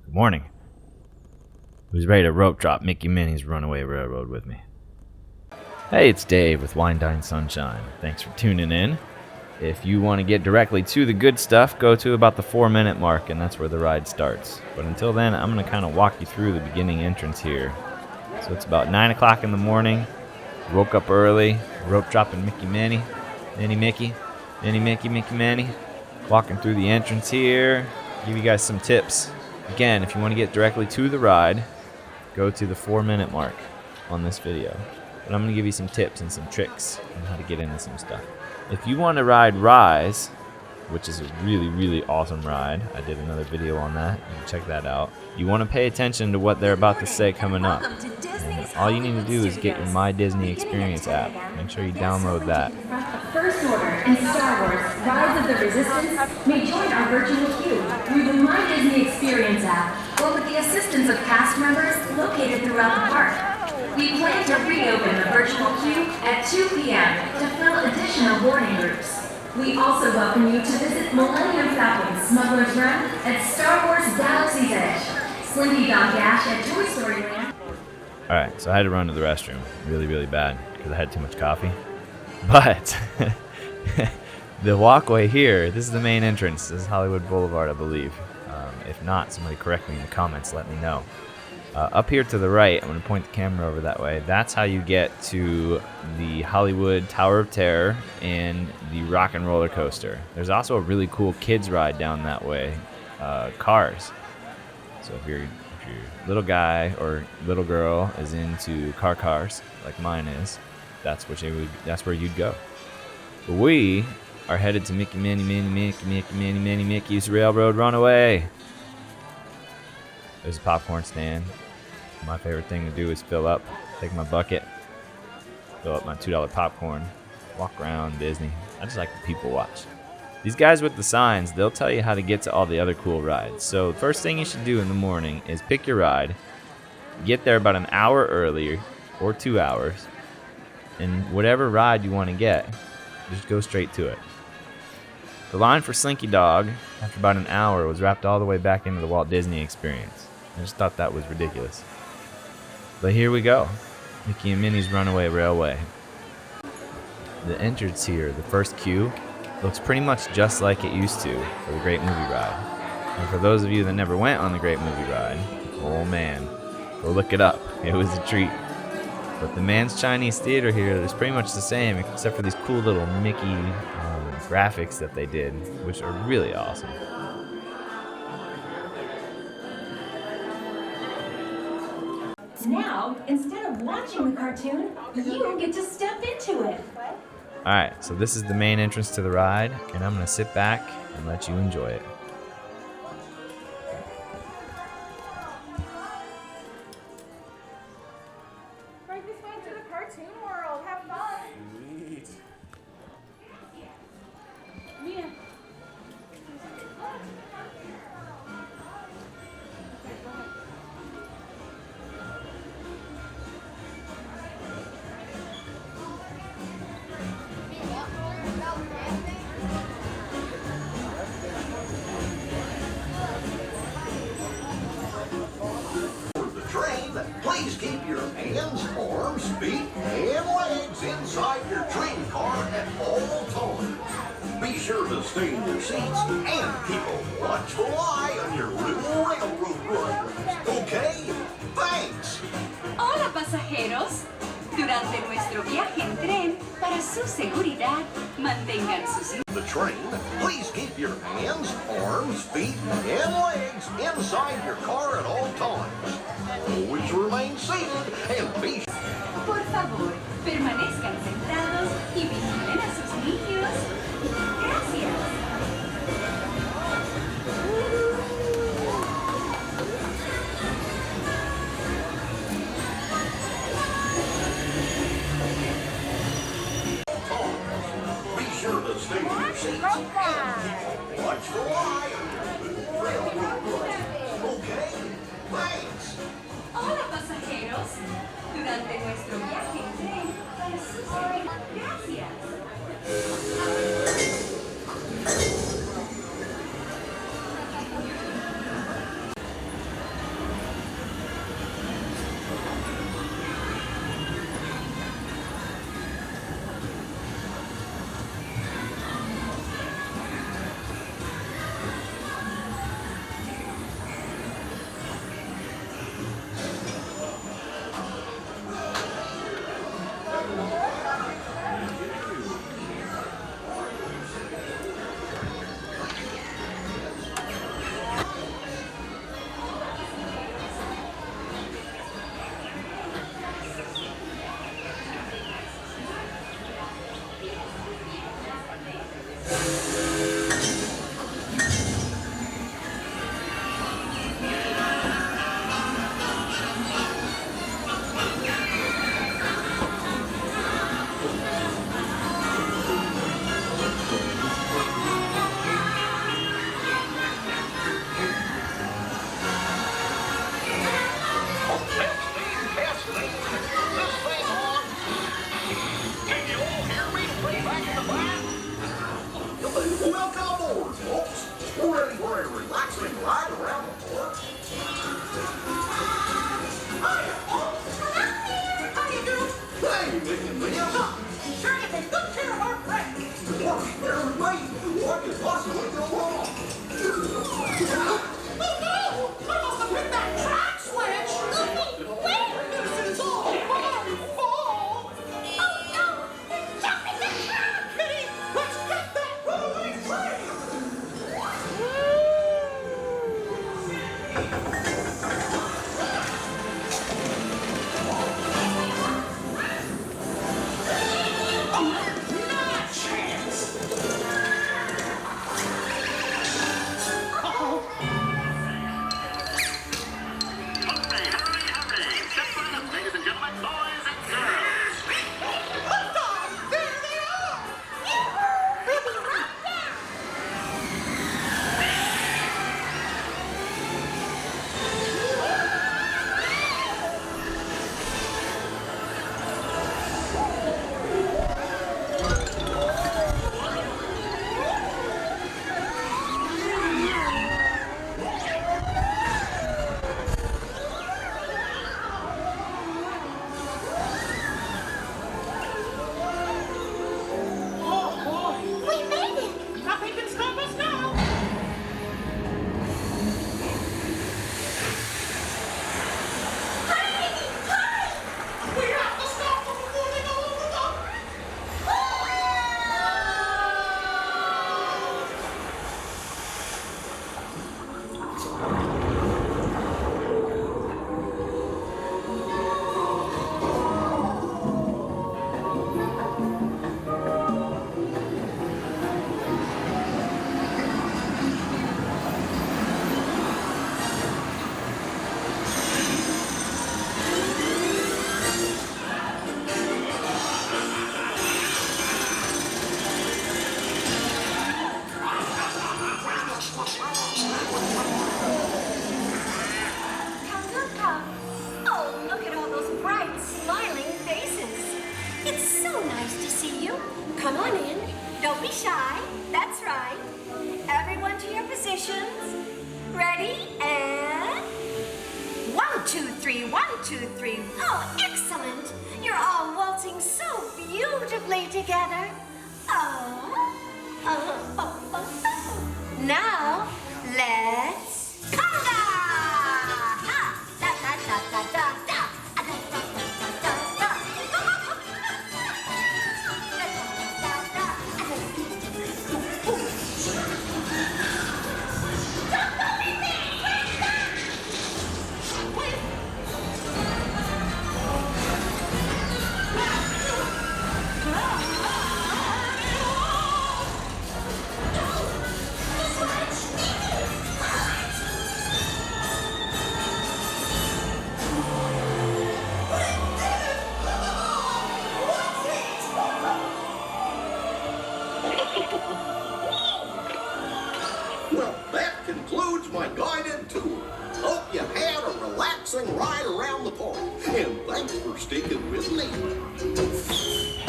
Good morning. Who's ready to rope drop Mickey Minnie's Runaway Railroad with me? Hey, it's Dave with Wine Dine Sunshine. Thanks for tuning in. If you want to get directly to the good stuff, go to about the 4-minute mark, and that's where the ride starts. But until then, I'm going to kind of walk you through the beginning entrance here. So it's about 9 o'clock in the morning. Woke up early, rope dropping Mickey Minnie, Minnie Mickey, Minnie Mickey, Mickey Minnie. Walking through the entrance here, give you guys some tips. Again, if you want to get directly to the ride, go to the 4-minute mark on this video. But I'm going to give you some tips and some tricks on how to get into some stuff. If you want to ride Rise, which is a really, really awesome ride, I did another video on that, you can check that out. You want to pay attention to what they're about to say coming up. And all you need to do is get your My Disney Experience app. Make sure you download that. First Order and Star Wars Rise of the Resistance may join our virtual queue through the My Disney Experience app or with the assistance of cast members located throughout the park. We plan to reopen the virtual queue at 2 p.m. to fill additional boarding groups. We also welcome you to visit Millennium Falcon Smuggler's Run at Star Wars Galaxy's Edge, Slinky Dog Dash at Toy Story Land. Alright, so I had to run to the restroom really, really bad because I had too much coffee. But the walkway here, this is the main entrance. This is Hollywood Boulevard, I believe. If not, somebody correct me in the comments, let me know. Up here to the right, I'm going to point the camera over that way. That's how you get to the Hollywood Tower of Terror and the Rock and Roller Coaster. There's also a really cool kids ride down that way, Cars. So if you're little guy or little girl is into cars like mine is, that's where you'd go. But we are headed to Mickey Mickey's Railroad Runaway. There's a popcorn stand. My favorite thing to do is fill up, take my bucket, fill up my $2 popcorn, walk around Disney. I just like to people watch. These guys with the signs, they'll tell you how to get to all the other cool rides. So the first thing you should do in the morning is pick your ride, get there about an hour earlier or 2 hours, and whatever ride you want to get, just go straight to it. The line for Slinky Dog, after about an hour, was wrapped all the way back into the Walt Disney Experience. I just thought that was ridiculous. But here we go, Mickey and Minnie's Runaway Railway. The entrance here, the first queue, looks pretty much just like it used to for the Great Movie Ride. And for those of you that never went on the Great Movie Ride, oh man, go look it up. It was a treat. But the Man's Chinese Theater here is pretty much the same, except for these cool little Mickey graphics that they did, which are really awesome. Now, instead of watching the cartoon, you get to step into it. Alright, so this is the main entrance to the ride, and I'm going to sit back and let you enjoy it. Right this way to the cartoon world. Have fun. Sweet. Mira. Please keep your hands, arms, feet, and legs inside your train car at all times. Be sure to stay in your seats and keep a watchful eye on your little railroad runners. Okay? Thanks! Hola pasajeros. Durante nuestro viaje en tren, para su seguridad, mantengan sus... The train, please keep your hands, arms, feet, and legs inside your car at all times. Always remain seated and be... Por favor, permanezcan sentados y vigilen a sus niños. Gracias. Be sure to stay in your seats and keep a watchful eye on your little railroad runners. Okay? Thanks! Hola pasajeros. Durante nuestro viaje en tren, para su seguridad. Gracias. for a relaxing ride around the park? Hiya, folks. How you doing? Hey, Minnie and Minnie. You sure you take good care of our friends. What's there with me? What could possibly go wrong? Oh no! I must have hit that track switch! Wait! This is all my fault! Oh no! It's jumping the track! Minnie, let's get that runaway train! Not a chance! Uh-oh. Hooray, hooray, hooray! Step on up, ladies and gentlemen, boys and girls. Liftoff! There they are! We'll be right there! Oh boy! We made it! Nothing can stop us now! Hurry! Hurry! We have to stop them before they go over the... Oh, look at all those bright, smiling faces. It's so nice to see you. Come on in. Don't be shy. That's right. Everyone to your positions. Ready? And... 1, 2, 3, 1, 2, 3. Oh, excellent. You're all waltzing so beautifully together. Now, let's conga! Ha! Da, da, da, da, da, da. Da, da, da, da, da, da. Don't go in there! Where's that? Well, that concludes my guided tour. Hope you had a relaxing ride around the park. And thanks for sticking with me.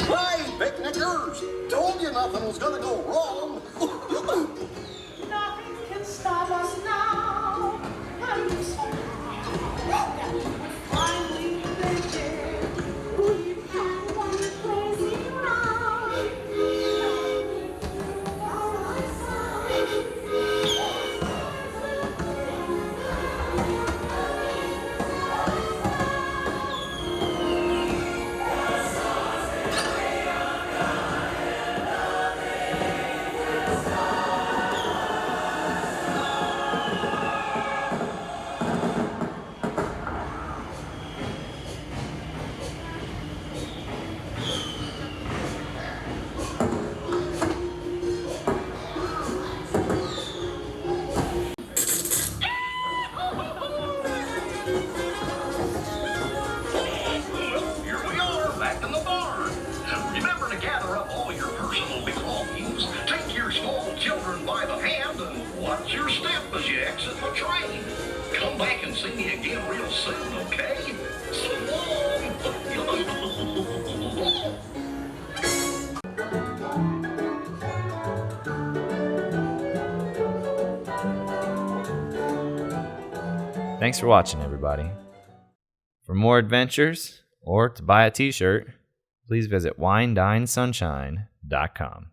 Hey, picnickers! Told you nothing was gonna go wrong. Nothing can stop us now. I'm so proud that we finally made it. We've had one crazy ride. Here we are, back in the barn. Remember to gather up all your personal belongings, take your small children by the hand, and watch your step as you exit the train. Come back and see me again real soon, okay? So long! Thanks for watching, everybody. For more adventures or to buy a t-shirt, please visit winedinesunshine.com.